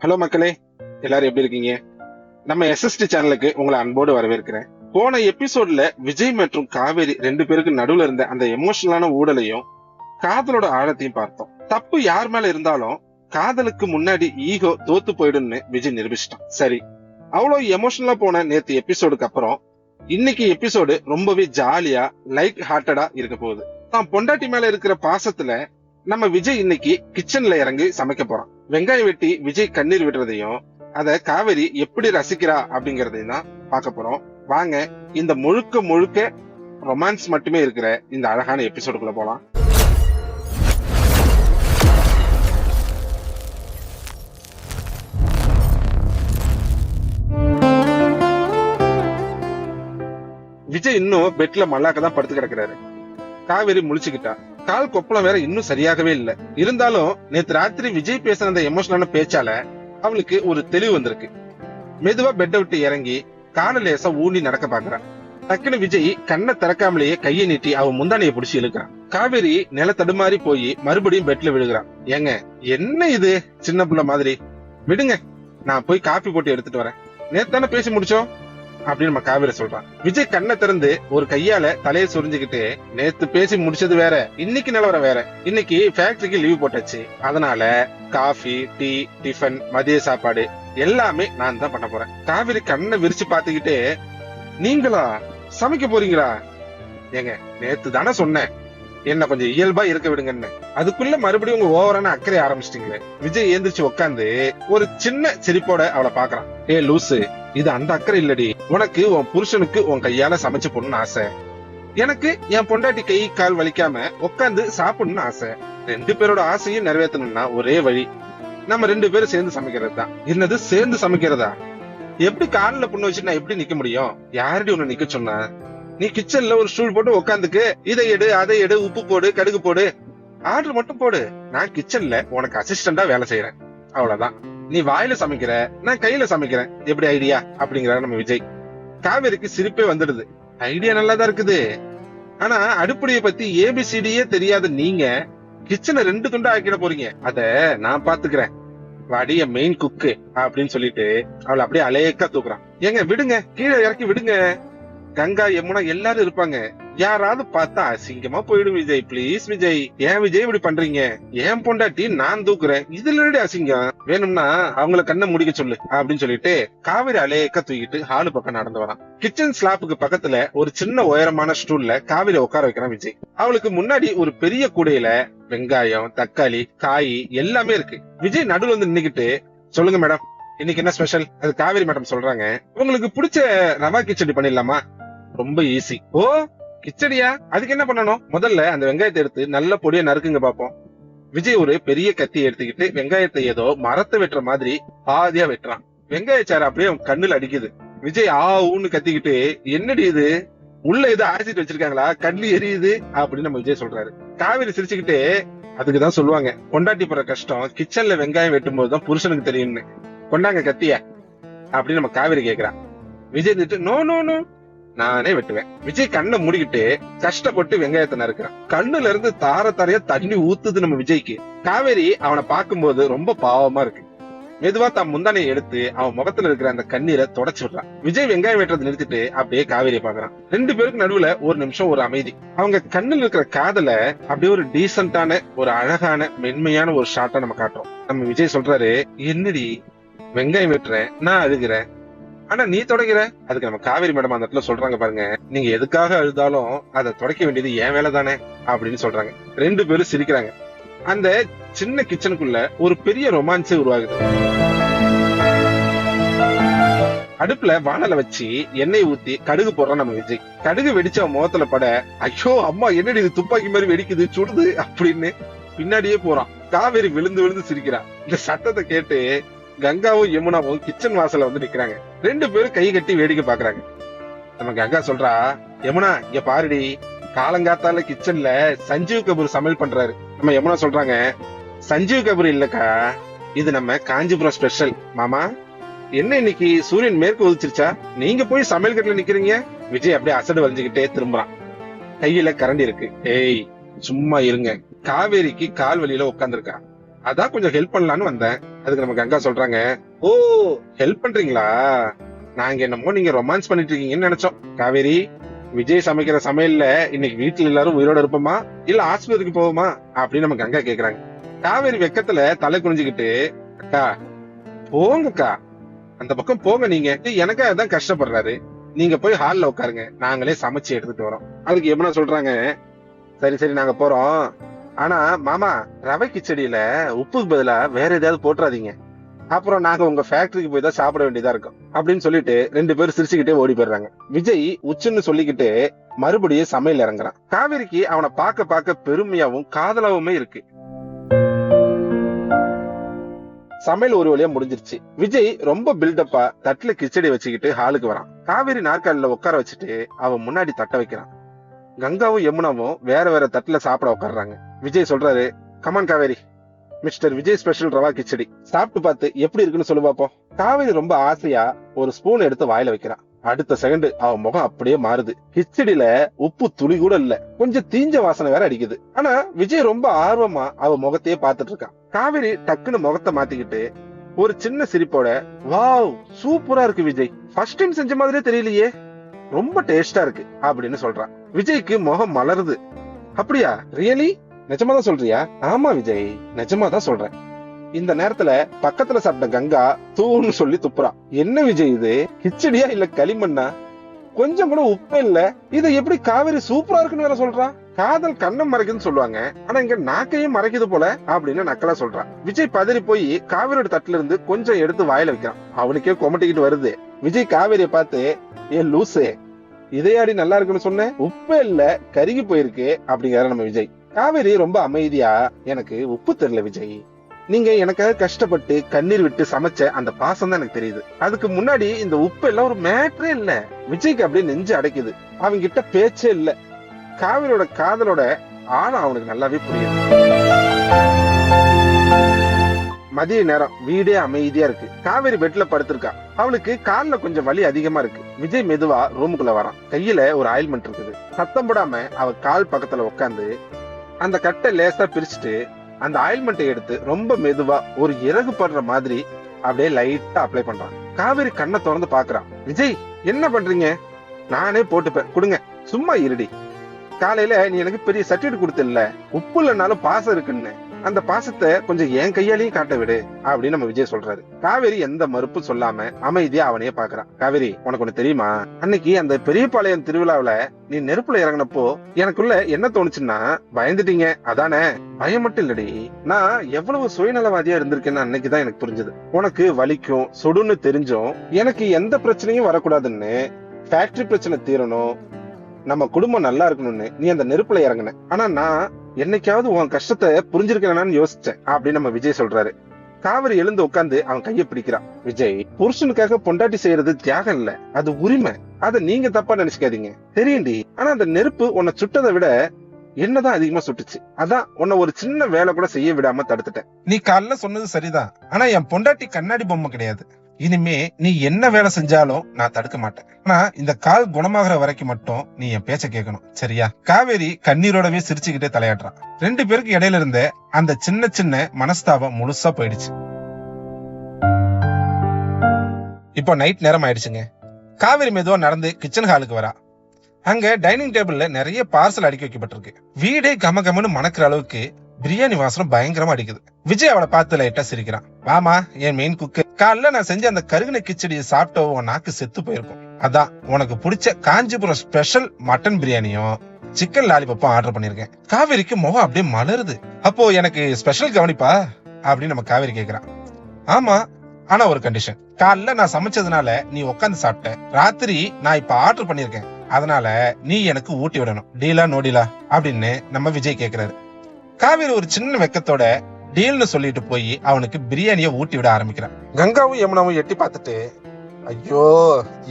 Hello மக்களே, எல்லாரும் எப்படி இருக்கீங்க? நம்ம எஸ்எஸ்டி சேனலுக்கு உங்களை அன்போடு வரவேற்கிறேன். போன எபிசோட்ல விஜய் மற்றும் காவேரி ரெண்டு பேருக்கு நடுவுல இருந்த அந்த எமோஷனலான ஊடலையும் காதலோட ஆழத்தையும் பார்த்தோம். தப்பு யார் மேல இருந்தாலும் காதலுக்கு முன்னாடி ஈகோ தோத்து போயிடும்னு விஜய் நிரூபிச்சிட்டான். சரி, அவ்வளவு எமோஷனலா போன நேத்து எபிசோடுக்கு அப்புறம் இன்னைக்கு எபிசோடு ரொம்பவே ஜாலியா லைட் ஹார்ட்டடா இருக்க போகுது. தான் பொண்டாட்டி மேல இருக்கிற பாசத்துல நம்ம விஜய் இன்னைக்கு கிச்சன்ல இறங்கி சமைக்க போறான். வெங்காயம் வெட்டி விஜய் கண்ணீர் விடுறதையும் அத காவேரி எப்படி ரசிக்கிறா அப்படிங்கறதையும் தான் பார்க்க போறோம். வாங்க இந்த முழுக்க முழுக்க ரொமான்ஸ் மட்டுமே இருக்கிற இந்த அழகான எபிசோடுக்குள்ள போலாம். விஜய் இன்னும் பெட்ல மல்லாக்க தான் படுத்து கிடக்குறாரு. காவேரி முழிச்சுக்கிட்டா. கால் கொப்பளம் வேற இன்னும் சரியாகவே இல்ல. இருந்தாலும் நேத்து ராத்திரி விஜய் பேசின அந்த எமோஷனலான பேச்சால அவளுக்கு ஒரு தெளிவு வந்திருக்கு. மெதுவா பெட்டை விட்டு இறங்கி கால லேசா ஊண்டி நடக்க பாக்குறான். டக்குனு விஜய் கண்ணை திறக்காமலேயே கையை நீட்டி அவன் முந்தானையை பிடிச்சி இழுக்கிறான். காவேரி நில தடுமாறி போய் மறுபடியும் பெட்ல விழுகிறான். ஏங்க, என்ன இது சின்ன பிள்ளை மாதிரி, விடுங்க, நான் போய் காபி போட்டு எடுத்துட்டு வரேன், நேத்து தானே பேசி முடிச்சோம் அப்படின்னு நம்ம காவேரி சொல்றான். விஜய் கண்ணை திறந்து ஒரு கையால தலையை சொரிஞ்சுக்கிட்டு, நேத்து பேசி முடிச்சது வேற, இன்னைக்கு நிலவரம் வேற. இன்னைக்கு ஃபேக்டரிக்கு லீவ் போட்டாச்சு, அதனால காஃபி, டீ, டிஃபன், மதிய சாப்பாடு எல்லாமே நான் தான் பண்ண போறேன். காவேரி கண்ணை விரிச்சு பாத்துக்கிட்டு, நீங்களா சமைக்க போறீங்களா? ஏங்க, நேத்து தானே சொன்னேன் என்ன கொஞ்சம் இயல்பா இருக்க விடுங்கன்னு, அதுக்குள்ள மறுபடியும் உங்க ஓவரான அக்கறை ஆரம்பிச்சிட்டீங்களே. விஜய் ஏந்திரிச்சு உட்காந்து ஒரு சின்ன சிரிப்போட அவளை பாக்குறான். ஏ லூசு, இது அந்த அக்கறை இல்லடி. உனக்கு உன் புருஷனுக்கு உன் கையால சமைச்சு போடணும்னு ஆசை, எனக்கு என் பொண்டாட்டி கை கால் வலிக்காம உட்காந்து சாப்பிடணும்னு ஆசை. ரெண்டு பேரோட ஆசையும் நிறைவேற்றணும்னா ஒரே வழி, நம்ம ரெண்டு பேரும் சேர்ந்து சமைக்கிறது தான். என்னது சேர்ந்து சமைக்கிறதா? எப்படி காலில் புண்ணு வச்சு நான் எப்படி நிக்க முடியும்? யாரடி உன்னை நிக்க சொன்னா? நீ கிச்சன்ல ஒரு ஸ்டூல் போட்டு உட்காந்துக்கு, இதை எடு அதை எடு, உப்பு போடு, கடுகு போடு, ஆர்டர் மட்டும் போடு, நான் கிச்சன்ல உனக்கு அசிஸ்டண்டா வேலை செய்யறேன், அவ்வளவுதான். நீ வாயில சமைக்கிற, நான் கையில சமைக்கிறேன், எப்படி ஐடியா அப்படிங்கிறாரு நம்ம விஜய். காவேரிக்கு சிரிப்பே வந்துடுது. ஐடியா நல்லாதான் இருக்குது, ஆனா அடுப்படியை பத்தி ஏபிசிடியே தெரியாத நீங்க கிச்சனை ரெண்டு துண்டா ஆக்கிட போறீங்க, அத நான் பாத்துக்கிறேன், வாடி என் மெயின் குக்கு அப்படின்னு சொல்லிட்டு அவளை அப்படியே அலேக்கா தூக்குறான். ஏங்க விடுங்க, கீழே இறக்கி விடுங்க, கங்கா யமுனா எல்லாரும் இருப்பாங்க, யாராவது பார்த்தா அசிங்கமா போயிடும் விஜய், பிளீஸ் விஜய், ஏன் விஜய் இப்படி பண்றீங்க? ஏன் பொண்டாட்டி நான் தூக்குறேன், இதுல அசிங்கம், வேணும்னா அவங்கள கண்ணை முடிக்க சொல்லு அப்படின்னு சொல்லிட்டு காவேரி அலேக்க தூக்கிட்டு ஹாலு பக்கம் நடந்து வரான். கிச்சன் ஸ்லாப்புக்கு பக்கத்துல ஒரு சின்ன உயரமான ஸ்டூல்ல காவேரி உட்கார வைக்கிறான் விஜய். அவளுக்கு முன்னாடி ஒரு பெரிய கூடையில வெங்காயம், தக்காளி, காய் எல்லாமே இருக்கு. விஜய் நடுவில் வந்து நின்னுக்கிட்டு, சொல்லுங்க மேடம், இன்னைக்கு என்ன ஸ்பெஷல்? அது காவேரி மேடம் சொல்றாங்க. உங்களுக்கு பிடிச்ச ரவா கிச்சடி பண்ணிடலாமா? ரொம்ப ஈஸி. ஓ, கிச்சடியா? அதுக்கு என்ன பண்ணணும்? முதல்ல அந்த வெங்காயத்தை எடுத்து நல்ல பொடியா நறுக்குங்க பாப்போம். விஜய் ஒரு பெரிய கத்தி எடுத்துக்கிட்டு வெங்காயத்தை ஏதோ மரத்தை வெட்டுற மாதிரி பாதியா வெட்டுறான். வெங்காயச்சாறு அப்படியே அவன் கண்ணுல அடிக்குது. விஜய் ஊன்னு கத்திக்கிட்டு, என்னடி இது, உள்ள ஏதோ ஆசிட் வச்சிருக்காங்களா, கண்ணு எரியுது அப்படின்னு நம்ம விஜய் சொல்றாரு. காவேரி சிரிச்சுக்கிட்டு, அதுக்குதான் சொல்லுவாங்க, பொண்டாட்டி போற கஷ்டம் கிச்சன்ல வெங்காயம் வெட்டும் போதுதான் புருஷனுக்கு தெரியும்னு, கொண்டாங்க கத்திய அப்படின்னு நம்ம காவேரி கேக்குறான். விஜய் நோ நோ நோ, நானே வெட்டுவேன். விஜய் கண்ணை மூடிக்கிட்டு கஷ்டப்பட்டு வெங்காயத்தை நறுக்கிறான். கண்ணுல இருந்து தார தாரையா தண்ணி ஊத்துது நம்ம விஜய்க்கு. காவேரி அவனை பார்க்கும்போது ரொம்ப பாவமா இருக்கு. மெதுவா தான் முந்தானையை எடுத்து அவன் முகத்துல இருக்கிற அந்த கண்ணீரை தொடச்சு விடுறான். விஜய் வெங்காயம் வெட்டுறதை நிறுத்திட்டு அப்படியே காவேரியை பாக்குறான். ரெண்டு பேருக்கு நடுவுல ஒரு நிமிஷம் ஒரு அமைதி. அவங்க கண்ணுல இருக்கிற காதல அப்படியே ஒரு டீசென்டான, ஒரு அழகான, மென்மையான ஒரு ஷாட்டா நம்ம காட்டுறோம். நம்ம விஜய் சொல்றாரு, என்னடி வெங்காயம் வெட்டுறேன், நான் அழுகிறேன், ஆனா நீ தொடங்கிற. அதுக்கு நம்ம காவேரி மேடம் அந்த இடத்துல சொல்றாங்க, பாருங்க, நீங்க எதுக்காக அழுதாலும் அதை தொடக்க வேண்டியது என் வேலை தானே அப்படின்னு சொல்றாங்க. ரெண்டு பேரும் சிரிக்கிறாங்க. அந்த சின்ன கிச்சனுக்குள்ள ஒரு பெரிய ரொமான்ஸே உருவாகுது. அடுப்புல வானல வச்சு எண்ணெய் ஊத்தி கடுகு போடுறான் நம்ம விஜய். கடுகு வெடிச்ச முகத்துல பட, ஐயோ அம்மா என்னடி இது துப்பாக்கி மாதிரி வெடிக்குது, சுடுது அப்படின்னு பின்னாடியே போறான். காவேரி விழுந்து விழுந்து சிரிக்கிறான். இந்த சத்தத்தை கேட்டு கங்காவும் யமுனாவும் கிச்சன் வாசல்ல வந்து நிக்கிறாங்க. ரெண்டு பேரும் கை கட்டி வேடிக்கை பாக்குறாங்க. நம்ம கங்கா சொல்றா, யமுனா இங்க பாருடி, காலங்காத்தால கிச்சன்ல சஞ்சீவ் கபூர் சமையல் பண்றாரு. நம்ம யமுனா சொல்றாங்க, சஞ்சீவ் கபூர் இல்லக்கா, இது நம்ம காஞ்சிபுரம் ஸ்பெஷல். மாமா, என்ன இன்னைக்கு சூரியன் மேற்கு உதிச்சிருச்சா, நீங்க போய் சமையல் கட்டுல நிக்கிறீங்க? விஜய் அப்படியே அசடு வளைஞ்சுக்கிட்டே திரும்புறான். கையில கரண்டி இருக்கு. ஏய் சும்மா இருங்க. காவேரிக்கு கால் வலியில உட்கார்ந்துருக்கா. அதான் கொஞ்சம் ஹெல்ப் பண்ணலான்னு வந்தேன். அதுக்கு நம்ம கங்கா சொல்றாங்க, ஓ ஹெல்ப் பண்றீங்களா? நாங்க என்னமோ நீங்க ரொமான்ஸ் பண்ணிட்டு இருக்கீங்கன்னு நினைச்சோம். காவேரி, விஜய் சமைக்கிற சமையல்ல இன்னைக்கு வீட்டுல எல்லாரும் உயிரோட இருப்போமா இல்ல ஆஸ்பத்திரிக்கு போவோமா அப்படின்னு நம்ம கங்கா கேக்குறாங்க. காவேரி வெக்கத்துல தலை குனிஞ்சுக்கிட்டு, அக்கா போங்கக்கா, அந்த பக்கம் போங்க, நீங்க எனக்காக தான் கஷ்டப்படுறாரு, நீங்க போய் ஹால்ல உட்காருங்க, நாங்களே சமைச்சு எடுத்துட்டு வரோம். அதுக்கு யமுனா சொல்றாங்க, சரி சரி நாங்க போறோம், ஆனா மாமா ரவை கிச்சடியில உப்புக்கு பதிலா வேற ஏதாவது போட்டுறாதீங்க, அப்புறம் நாங்க உங்க ஃபேக்டரிக்கு போய் தான் சாப்பிட வேண்டியதா இருக்கும் அப்படின்னு சொல்லிட்டு 2 பேரும் சிரிச்சுக்கிட்டே ஓடி போயிடுறாங்க. விஜய் உச்சுன்னு சொல்லிக்கிட்டு மறுபடியும் சமையல் இறங்குறான். காவேரிக்கு அவனை பார்க்க பார்க்க பெருமையாவும் காதலாவுமே இருக்கு. சமையல் ஒரு வழியா முடிஞ்சிருச்சு. விஜய் ரொம்ப பில்டப்பா தட்டுல கிச்சடி வச்சுக்கிட்டு ஹாலுக்கு வரான். காவேரி நாற்காலில உட்கார வச்சுட்டு அவன் முன்னாடி தட்ட வைக்கிறான். கங்காவும் யமுனாவும் வேற வேற தட்டுல சாப்பிட உட்காடுறாங்க. விஜய் சொல்றாரு, come on Kaveri, mister Vijay special rava khichdi, சாப்பிட்டு பார்த்து எப்படி இருக்குன்னு சொல்லு பாப்போம். காவேரி ரொம்ப ஆசையா ஒரு ஸ்பூன் எடுத்து வாயில வைக்கிறான். அடுத்த செகண்ட் அவன் முகம் அப்படியே மாறுது. கிச்சடியில உப்பு துளி கூட இல்ல, கொஞ்சம் தீஞ்ச வாசனை வேற அடிக்குது. ஆனா விஜய் ரொம்ப ஆர்வமா அவ முகத்தையே பாத்துட்டு இருக்கான். காவேரி டக்குன்னு முகத்தை மாத்திக்கிட்டு ஒரு சின்ன சிரிப்போட, வாவ் சூப்பரா இருக்கு விஜய், ஃபர்ஸ்ட் டைம் செஞ்ச மாதிரியே தெரியலையே, ரொம்ப டேஸ்டா இருக்கு அப்படின்னு சொல்றான். விஜய்க்கு முகம் மலருது. அப்படியா, ரியலி, நிஜமாதான் சொல்றியா? ஆமா விஜய், நிஜமாதான் சொல்றேன். இந்த நேரத்துல பக்கத்துல சாப்பிட்ட கங்கா தூன்னு சொல்லி துப்புறா. என்ன விஜய் இது, கிச்சடியா இல்ல களிமண்ணா? கொஞ்சம் கூட உப்பே இல்ல, இதை எப்படி காவேரி சூப்பரா இருக்குன்னு வேற சொல்றா? காதல் கண்ணம் மறைக்குதுன்னு சொல்லுவாங்க, ஆனா இங்க நாக்கையும் மறைக்குது போல அப்படின்னு நக்கலா சொல்றான். விஜய் பதறி போய் காவேரியோட தட்டுல இருந்து கொஞ்சம் எடுத்து வாயில வைக்கிறான். அவனுக்கே கொமட்டிக்கிட்டு வருது. விஜய் காவேரிய பார்த்து, ஏ லூசே, இதையாடி நல்லா இருக்குன்னு சொன்ன, உப்பே இல்ல, கருகி போயிருக்கு அப்படிங்கிற நம்ம விஜய். காவேரி ரொம்ப அமைதியா, எனக்கு உப்பு தெரியல விஜய், நீங்க எனக்காக கஷ்டப்பட்டு கண்ணீர் விட்டு சமைச்ச அந்த பாசம் தான் எனக்கு தெரியுது, அதுக்கு முன்னாடி இந்த உப்பு எல்லாம் ஒரு மேட்டரே இல்ல. விஜய்க்கு அப்படியே நெஞ்சு அடைக்குது. அவங்க கிட்ட பேச்சே இல்ல. காவேரியோட காதலோட ஆனா அவனுக்கு நல்லாவே புரியுது. மதிய நேரம், வீடே அமைதியா இருக்கு. காவேரி பெட்ல படுத்திருக்கா. அவளுக்கு கால்ல கொஞ்சம் வலி அதிகமா இருக்கு. விஜய் மெதுவா ரூமுக்குள்ள வரான். கையில ஒரு ஆயில்மெண்ட் இருக்குது. சத்தம் போடாம அவ கால் பக்கத்துல உட்காந்து அந்த கட்டை லேசா பிரிச்சுட்டு அந்த ஆயில்மெண்ட்டை எடுத்து ரொம்ப மெதுவா ஒரு இறகு படுற மாதிரி அப்படியே லைட்டா அப்ளை பண்றான். காவேரி கண்ணை திறந்து பாக்குறான். விஜய் என்ன பண்றீங்க? நானே போட்டுப்பேன், கொடுங்க, சும்மா இருடி. காலையில நீ எனக்கு பெரிய சர்டிபிகேட் கொடுத்தில்ல, உப்பு இல்லைனாலும் பாசம் இருக்குன்னு, அந்த பாசத்தை கொஞ்சம் என் கையாலையும் காட்ட விடு அப்படின்னு நம்ம விஜய் சொல்றாரு. காவேரி எந்த மறுப்பும் சொல்லாம அமைதியா அவனையே பாக்குறான். காவேரி, உனக்கு ஒண்ணு தெரியுமா, அன்னைக்கு அந்த பெரியபாளையம் திருவிழாவில நீ நெருப்புல இறங்கினப்போ எனக்குள்ள என்ன தோணுச்சுன்னா, பயந்துட்டீங்க அதானே? பயம் மட்டும் இல்லடி, நான் எவ்வளவு சுயநலவாதியா இருந்திருக்கேன்னு அன்னைக்குதான் எனக்கு புரிஞ்சது. உனக்கு வலிக்கும் சுடுன்னு தெரிஞ்சும் எனக்கு எந்த பிரச்சனையும் வரக்கூடாதுன்னு, ஃபேக்டரி பிரச்சனை தீரணும், நம்ம குடும்பம் நல்லா இருக்கணும்னு நீ அந்த நெருப்புல இறங்கின. ஆனா நான் என்னைக்காவது உன் கஷ்டத்தை புரிஞ்சிருக்கேன்னு யோசிச்சேன் அப்படின்னு நம்ம விஜய் சொல்றாரு. காவிரி எழுந்து உட்கார்ந்து அவன் கையை பிடிக்கிறான். விஜய், புருஷனுக்காக பொண்டாட்டி செய்யறது தியாகம் இல்ல, அது உரிமை. அத நீங்க தப்பா நினைச்சுக்காதீங்க. தெரியுண்டி, ஆனா அந்த நெருப்பு உன்னை சுட்டதை விட என்னதான் அதிகமா சுட்டுச்சு. அதான் உன்னை ஒரு சின்ன வேலை கூட செய்ய விடாம தடுத்துட்டேன். நீ காலைல சொன்னது சரிதான், ஆனா என் பொண்டாட்டி கண்ணாடி பொம்மை கிடையாது. இனிமே நீ என்ன வேலை செஞ்சாலும் நான் தடுக்க மாட்டேன். ஆனா இந்த கால் குணமாகற வரைக்கும் மட்டும் நீ என் பேச்ச கேட்கணும், சரியா? காவேரி கண்ணீரோடவே சிரிச்சுக்கிட்டே தலையாடுறான். 2 பேருக்கு இடையில இருந்த அந்த சின்ன சின்ன மனஸ்தாபம் முழுசா போயிடுச்சு. இப்போ நைட் நேரம் ஆயிடுச்சுங்க. காவேரி மெதுவா நடந்து கிச்சன் ஹாலுக்கு வரா. அங்க டைனிங் டேபிள்ல நிறைய பார்சல் அடுக்கி வைக்கப்பட்டிருக்கு. வீடே கம கமன்னு மணக்கிற அளவுக்கு பிரியாணி வாசனம் பயங்கரமா அடிக்குது. விஜய் அவளை பார்த்து லைட்டா சிரிக்கிறான். வாமா, என் மெயின் குக்கு, காலைல நான் செஞ்ச அந்த கருகின கிச்சடியை சாப்பிட்ட உன் நாக்கு செத்து போயிருக்கும். அதான் உனக்கு பிடிச்ச காஞ்சிபுரம் ஸ்பெஷல் மட்டன் பிரியாணியும் சிக்கன் லாலிபப்பும் ஆர்டர் பண்ணிருக்கேன். காவேரிக்கு முகம் அப்படியே மலருது. அப்போ எனக்கு ஸ்பெஷல் கவனிப்பா அப்படின்னு நம்ம காவேரி கேக்குறான். ஆமா, ஆனா ஒரு கண்டிஷன். காலைல நான் சமைச்சதுனால நீ உட்காந்து சாப்பிட்ட, ராத்திரி நான் இப்ப ஆர்டர் பண்ணிருக்கேன், அதனால நீ எனக்கு ஊட்டி விடணும். டீலா நோ டீலா அப்படின்னு நம்ம விஜய் கேக்குறாரு. காவேரி ஒரு சின்ன வெக்கத்தோட டீல்னு சொல்லிட்டு போய் அவனுக்கு பிரியாணிய ஊட்டி விட ஆரம்பிக்கிறான். கங்காவும் யமுனாவும் எட்டி பார்த்துட்டு, ஐயோ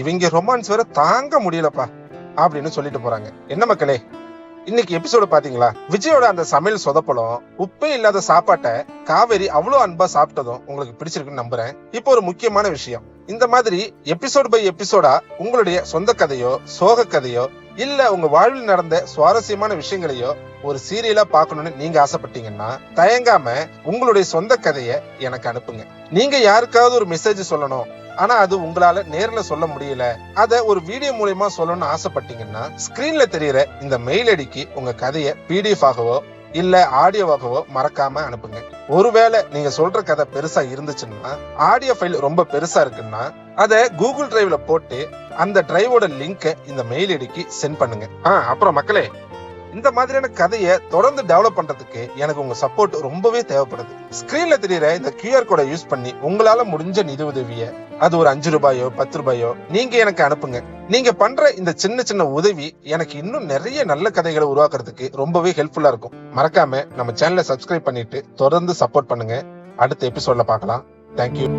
இவங்க ரொமான்ஸ் வேற தாங்க முடியலப்பா அப்படின்னு சொல்லிட்டு போறாங்க. என்ன மக்களே, இன்னைக்கு எபிசோடு பாத்தீங்களா? விஜயோட அந்த சமையல் சொதப்பலும் உப்பே இல்லாத சாப்பாட்டை காவேரி அவ்வளவு அன்பா சாப்பிட்டதும் உங்களுக்கு பிடிச்சிருக்குன்னு நம்புறேன். இப்போ ஒரு முக்கியமான விஷயம், இந்த மாதிரி எபிசோட் பை எபிசோடா உங்களுடைய சொந்த கதையோ, சோக கதையோ, இல்ல உங்க வாழ்வில் நடந்த சுவாரஸ்யமான விஷயங்களையோ ஒரு சீரியலா பார்க்கணும்னு நீங்க ஆசைப்பட்டீங்கன்னா தயங்காம உங்களுடைய சொந்த கதைய எனக்கு அனுப்புங்க. நீங்க யாருக்காவது ஒரு மெசேஜ் சொல்லணும், ஆனா அது உங்களால நேர்ல சொல்ல முடியல, அத ஒரு வீடியோ மூலமா சொல்லணும்னு ஆசைப்பட்டீங்கன்னா ஸ்கிரீன்ல தெரியற இந்த மெயில் ஐடிக்கு உங்க கதைய PDF ஆகவோ இல்ல ஆடியோவாகவோ மறக்காம அனுப்புங்க. ஒருவேளை நீங்க சொல்ற கதை பெருசா இருந்துச்சுன்னா, ஆடியோ ஃபைல் ரொம்ப பெருசா இருக்குன்னா அத கூகுள் டிரைவ்ல போட்டு அந்த டிரைவோட லிங்கை இந்த மெயில் ஐடிக்கு சென்ட் பண்ணுங்க. அப்புறம் மக்களே, இந்த மாதிரியான கதையை தொடர்ந்து டெவலப் பண்றதுக்கு எனக்கு உங்க சப்போர்ட் ரொம்பவே தேவைப்படுது. ஸ்கிரீன்ல தெரியற இந்த QR கோடை யூஸ் பண்ணி உங்களால முடிஞ்ச நிதி உதவிய, அது ஒரு 5 ரூபாயோ 10 ரூபாயோ நீங்க எனக்கு அனுப்புங்க. நீங்க பண்ற இந்த சின்ன சின்ன உதவி எனக்கு இன்னும் நிறைய நல்ல கதைகளை உருவாக்குறதுக்கு ரொம்பவே ஹெல்ப்ஃபுல்லா இருக்கும். மறக்காம நம்ம சேனலை சப்ஸ்கிரைப் பண்ணிட்டு தொடர்ந்து சப்போர்ட் பண்ணுங்க. அடுத்த எபிசோட்ல பார்க்கலாம். தேங்க்யூ.